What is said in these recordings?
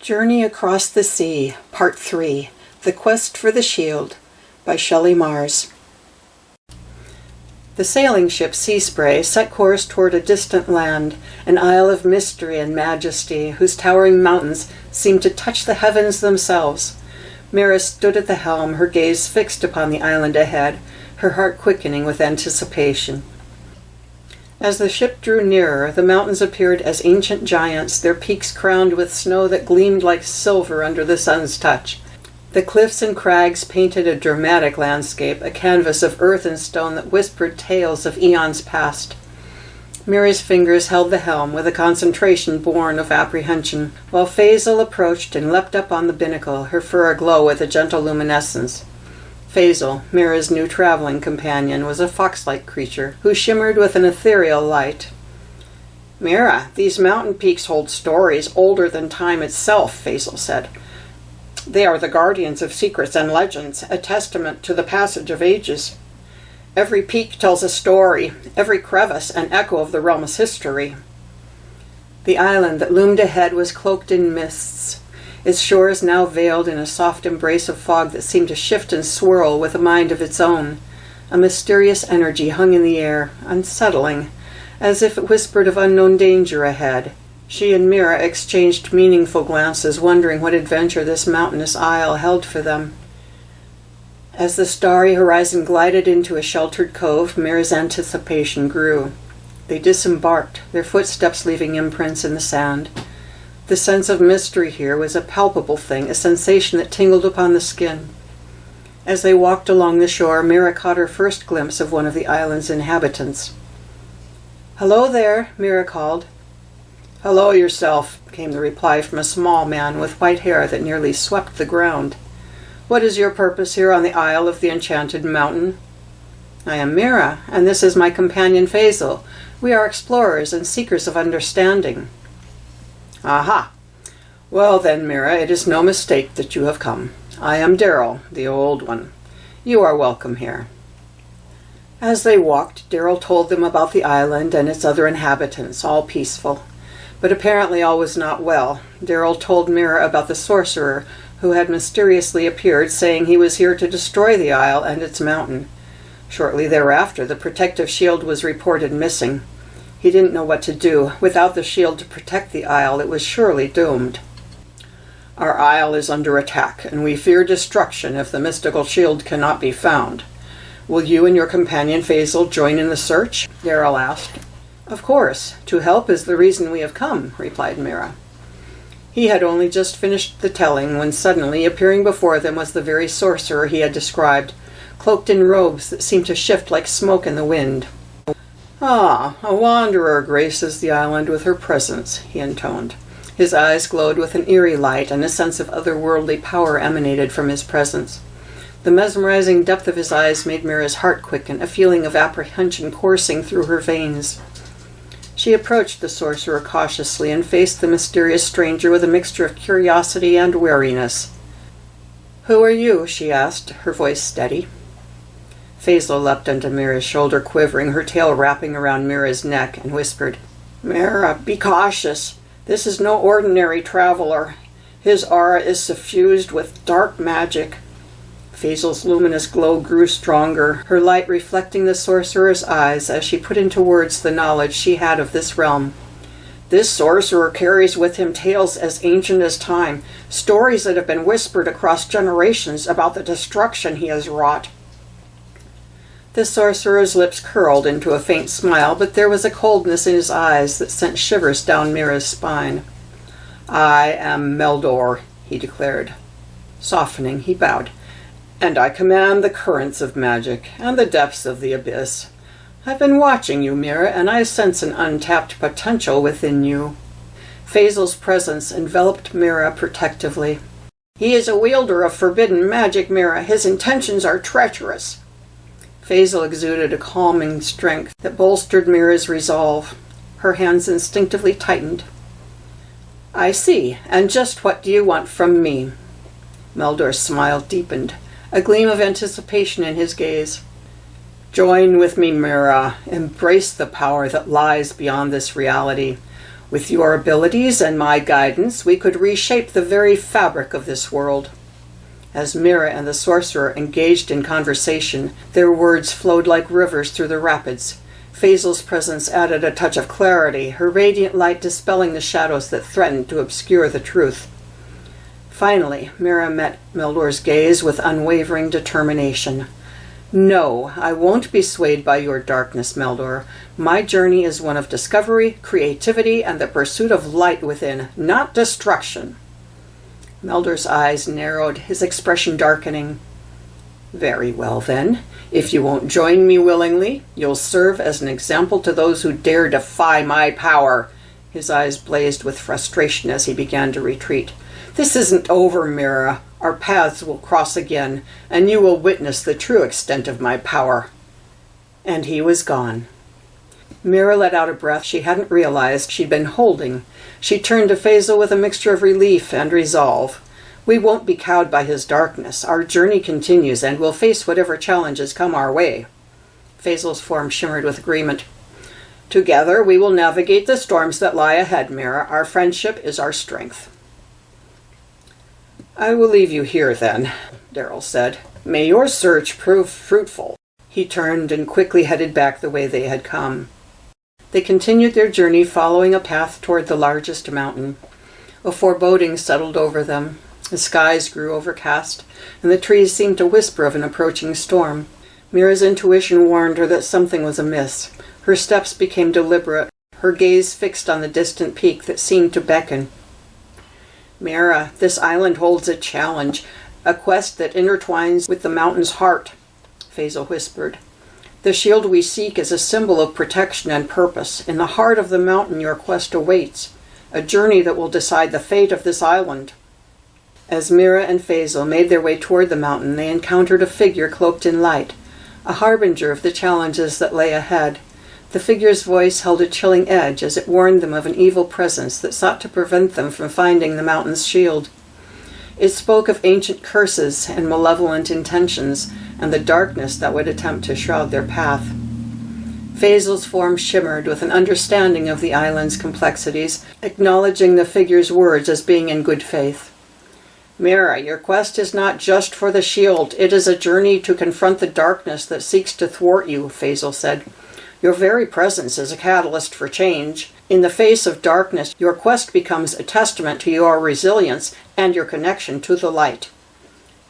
Journey Across the Sea, Part 3, The Quest for the Shield, by Shelley Mars. The sailing ship Sea Spray set course toward a distant land, an isle of mystery and majesty, whose towering mountains seemed to touch the heavens themselves. Mira stood at the helm, her gaze fixed upon the island ahead, her heart quickening with anticipation. As the ship drew nearer, the mountains appeared as ancient giants, their peaks crowned with snow that gleamed like silver under the sun's touch. The cliffs and crags painted a dramatic landscape, a canvas of earth and stone that whispered tales of eons past. Mira's fingers held the helm with a concentration born of apprehension, while Faisal approached and leapt up on the binnacle, her fur aglow with a gentle luminescence. Faisal, Mira's new traveling companion, was a fox-like creature who shimmered with an ethereal light. "Mira, these mountain peaks hold stories older than time itself," Faisal said. "They are the guardians of secrets and legends, a testament to the passage of ages. Every peak tells a story, every crevice an echo of the realm's history." The island that loomed ahead was cloaked in mists, its shores now veiled in a soft embrace of fog that seemed to shift and swirl with a mind of its own. A mysterious energy hung in the air, unsettling, as if it whispered of unknown danger ahead. She and Mira exchanged meaningful glances, wondering what adventure this mountainous isle held for them. As the starry horizon glided into a sheltered cove, Mira's anticipation grew. They disembarked, their footsteps leaving imprints in the sand. The sense of mystery here was a palpable thing, a sensation that tingled upon the skin. As they walked along the shore, Mira caught her first glimpse of one of the island's inhabitants. "Hello there," Mira called. "Hello yourself," came the reply from a small man with white hair that nearly swept the ground. "What is your purpose here on the Isle of the Enchanted Mountain?" "I am Mira, and this is my companion Faisal. We are explorers and seekers of understanding." "Aha! Well then, Mira, it is no mistake that you have come. I am Daryl, the Old One. You are welcome here." As they walked, Daryl told them about the island and its other inhabitants, all peaceful. But apparently all was not well. Daryl told Mira about the sorcerer who had mysteriously appeared, saying he was here to destroy the isle and its mountain. Shortly thereafter, the protective shield was reported missing. He didn't know what to do. Without the shield to protect the isle, it was surely doomed. "Our isle is under attack, and we fear destruction if the mystical shield cannot be found. Will you and your companion Faisal join in the search?" Daryl asked. "Of course. To help is the reason we have come," replied Mira. He had only just finished the telling when suddenly appearing before them was the very sorcerer he had described, cloaked in robes that seemed to shift like smoke in the wind. "Ah, a wanderer graces the island with her presence," he intoned. His eyes glowed with an eerie light, and a sense of otherworldly power emanated from his presence. The mesmerizing depth of his eyes made Mira's heart quicken, a feeling of apprehension coursing through her veins. She approached the sorcerer cautiously and faced the mysterious stranger with a mixture of curiosity and wariness. "Who are you?" she asked, her voice steady. Faisal leapt onto Mira's shoulder, quivering, her tail wrapping around Mira's neck, and whispered, "Mira, be cautious. This is no ordinary traveler. His aura is suffused with dark magic." Faisal's luminous glow grew stronger, her light reflecting the sorcerer's eyes as she put into words the knowledge she had of this realm. "This sorcerer carries with him tales as ancient as time, stories that have been whispered across generations about the destruction he has wrought." The sorcerer's lips curled into a faint smile, but there was a coldness in his eyes that sent shivers down Mira's spine. "I am Meldor," he declared. Softening, he bowed. "And I command the currents of magic and the depths of the abyss. I've been watching you, Mira, and I sense an untapped potential within you." Faisal's presence enveloped Mira protectively. "He is a wielder of forbidden magic, Mira. His intentions are treacherous." Faisal exuded a calming strength that bolstered Mira's resolve. Her hands instinctively tightened. "I see. And just what do you want from me?" Meldor's smile deepened, a gleam of anticipation in his gaze. "Join with me, Mira. Embrace the power that lies beyond this reality. With your abilities and my guidance, we could reshape the very fabric of this world." As Mira and the sorcerer engaged in conversation, their words flowed like rivers through the rapids. Faisal's presence added a touch of clarity, her radiant light dispelling the shadows that threatened to obscure the truth. Finally, Mira met Meldor's gaze with unwavering determination. "No, I won't be swayed by your darkness, Meldor. My journey is one of discovery, creativity, and the pursuit of light within, not destruction." Meldor's eyes narrowed, his expression darkening. "Very well, then. If you won't join me willingly, you'll serve as an example to those who dare defy my power." His eyes blazed with frustration as he began to retreat. "This isn't over, Mira. Our paths will cross again, and you will witness the true extent of my power." And he was gone. Mira let out a breath she hadn't realized she'd been holding. She turned to Faisal with a mixture of relief and resolve. "We won't be cowed by his darkness. Our journey continues, and we'll face whatever challenges come our way." Faisal's form shimmered with agreement. "Together we will navigate the storms that lie ahead, Mira. Our friendship is our strength." "I will leave you here, then," Darrell said. "May your search prove fruitful." He turned and quickly headed back the way they had come. They continued their journey, following a path toward the largest mountain. A foreboding settled over them. The skies grew overcast, and the trees seemed to whisper of an approaching storm. Mira's intuition warned her that something was amiss. Her steps became deliberate, her gaze fixed on the distant peak that seemed to beckon. "Mira, this island holds a challenge, a quest that intertwines with the mountain's heart," Faisal whispered. "The shield we seek is a symbol of protection and purpose. In the heart of the mountain your quest awaits, a journey that will decide the fate of this island." As Mira and Faisal made their way toward the mountain, they encountered a figure cloaked in light, a harbinger of the challenges that lay ahead. The figure's voice held a chilling edge as it warned them of an evil presence that sought to prevent them from finding the mountain's shield. It spoke of ancient curses and malevolent intentions, and the darkness that would attempt to shroud their path. Faisal's form shimmered with an understanding of the island's complexities, acknowledging the figure's words as being in good faith. "Mira, your quest is not just for the shield. It is a journey to confront the darkness that seeks to thwart you," Faisal said. "Your very presence is a catalyst for change. In the face of darkness, your quest becomes a testament to your resilience and your connection to the light."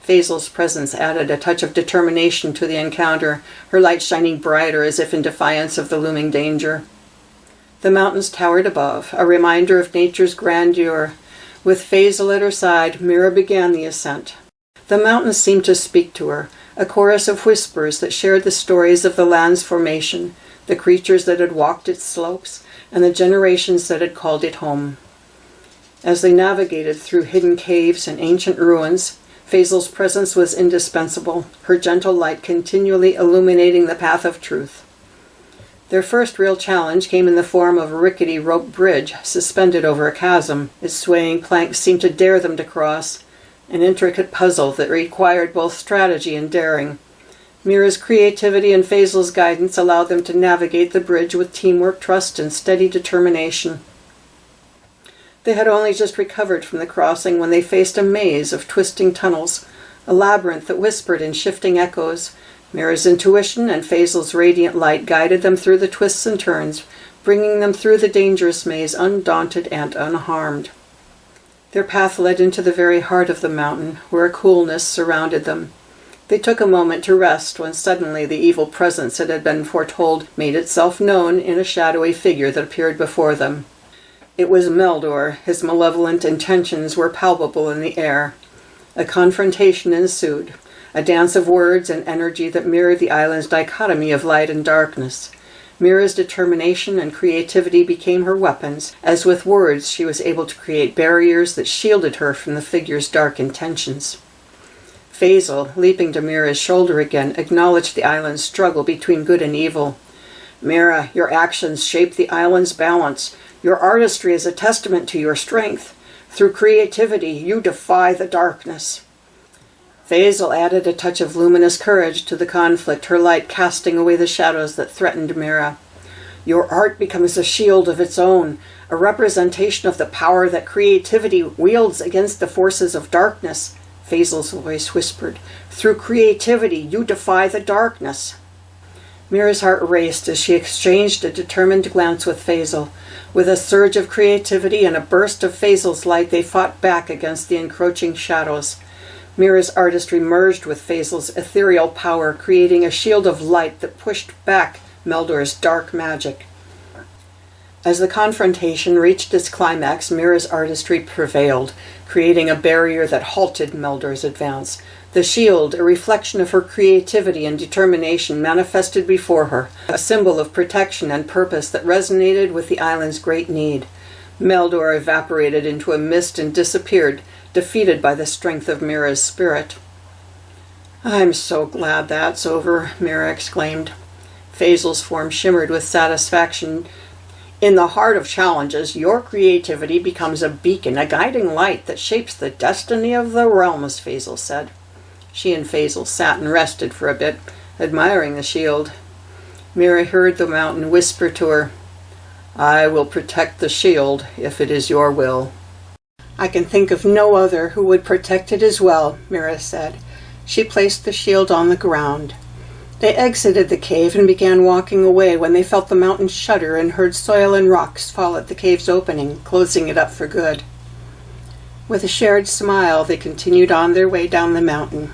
Faisal's presence added a touch of determination to the encounter, her light shining brighter as if in defiance of the looming danger. The mountains towered above, a reminder of nature's grandeur. With Faisal at her side, Mira began the ascent. The mountains seemed to speak to her, a chorus of whispers that shared the stories of the land's formation, the creatures that had walked its slopes, and the generations that had called it home. As they navigated through hidden caves and ancient ruins, Faisal's presence was indispensable, her gentle light continually illuminating the path of truth. Their first real challenge came in the form of a rickety rope bridge suspended over a chasm. Its swaying planks seemed to dare them to cross, an intricate puzzle that required both strategy and daring. Mira's creativity and Faisal's guidance allowed them to navigate the bridge with teamwork, trust, and steady determination. They had only just recovered from the crossing when they faced a maze of twisting tunnels, a labyrinth that whispered in shifting echoes. Mira's intuition and Faisal's radiant light guided them through the twists and turns, bringing them through the dangerous maze undaunted and unharmed. Their path led into the very heart of the mountain, where a coolness surrounded them. They took a moment to rest when suddenly the evil presence that had been foretold made itself known in a shadowy figure that appeared before them. It was Meldor. His malevolent intentions were palpable in the air. A confrontation ensued, a dance of words and energy that mirrored the island's dichotomy of light and darkness. Mira's determination and creativity became her weapons, as with words she was able to create barriers that shielded her from the figure's dark intentions. Faisal, leaping to Mira's shoulder again, acknowledged the island's struggle between good and evil. "Mira, your actions shape the island's balance. Your artistry is a testament to your strength. Through creativity, you defy the darkness." Faisal added a touch of luminous courage to the conflict, her light casting away the shadows that threatened Mira. Your art becomes a shield of its own, a representation of the power that creativity wields against the forces of darkness, Faisal's voice whispered. Through creativity, you defy the darkness. Mira's heart raced as she exchanged a determined glance with Faisal. With a surge of creativity and a burst of Faisal's light, they fought back against the encroaching shadows. Mira's artistry merged with Faisal's ethereal power, creating a shield of light that pushed back Meldor's dark magic. As the confrontation reached its climax, Mira's artistry prevailed, creating a barrier that halted Meldor's advance. The shield, a reflection of her creativity and determination, manifested before her, a symbol of protection and purpose that resonated with the island's great need. Meldor evaporated into a mist and disappeared, defeated by the strength of Mira's spirit. "I'm so glad that's over," Mira exclaimed. Faisal's form shimmered with satisfaction. "In the heart of challenges, your creativity becomes a beacon, a guiding light that shapes the destiny of the realms," Faisal said. She and Faisal sat and rested for a bit, admiring the shield. Mira heard the mountain whisper to her, "I will protect the shield if it is your will." "I can think of no other who would protect it as well," Mira said. She placed the shield on the ground. They exited the cave and began walking away when they felt the mountain shudder and heard soil and rocks fall at the cave's opening, closing it up for good. With a shared smile, they continued on their way down the mountain.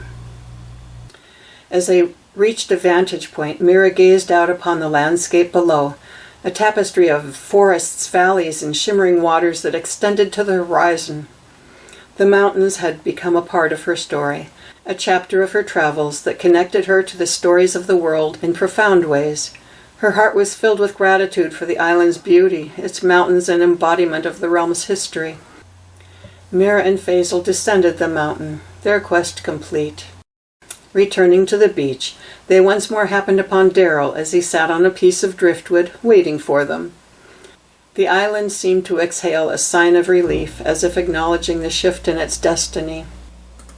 As they reached a vantage point, Mira gazed out upon the landscape below, a tapestry of forests, valleys, and shimmering waters that extended to the horizon. The mountains had become a part of her story, a chapter of her travels that connected her to the stories of the world in profound ways. Her heart was filled with gratitude for the island's beauty, its mountains an embodiment of the realm's history. Mira and Faisal descended the mountain, their quest complete. Returning to the beach, they once more happened upon Darrell as he sat on a piece of driftwood, waiting for them. The island seemed to exhale a sign of relief, as if acknowledging the shift in its destiny.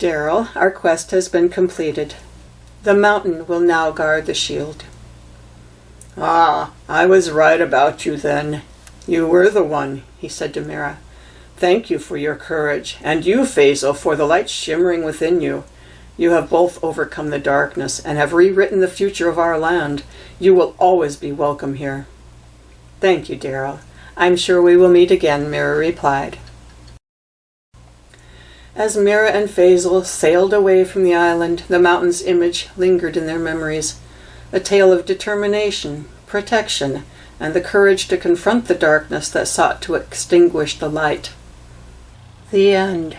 "Darrell, our quest has been completed. The mountain will now guard the shield." "Ah, I was right about you then. You were the one," he said to Mira. "Thank you for your courage, and you, Faisal, for the light shimmering within you. You have both overcome the darkness and have rewritten the future of our land. You will always be welcome here." "Thank you, Darrell. I'm sure we will meet again," Mira replied. As Mira and Faisal sailed away from the island, the mountain's image lingered in their memories, a tale of determination, protection, and the courage to confront the darkness that sought to extinguish the light. The end.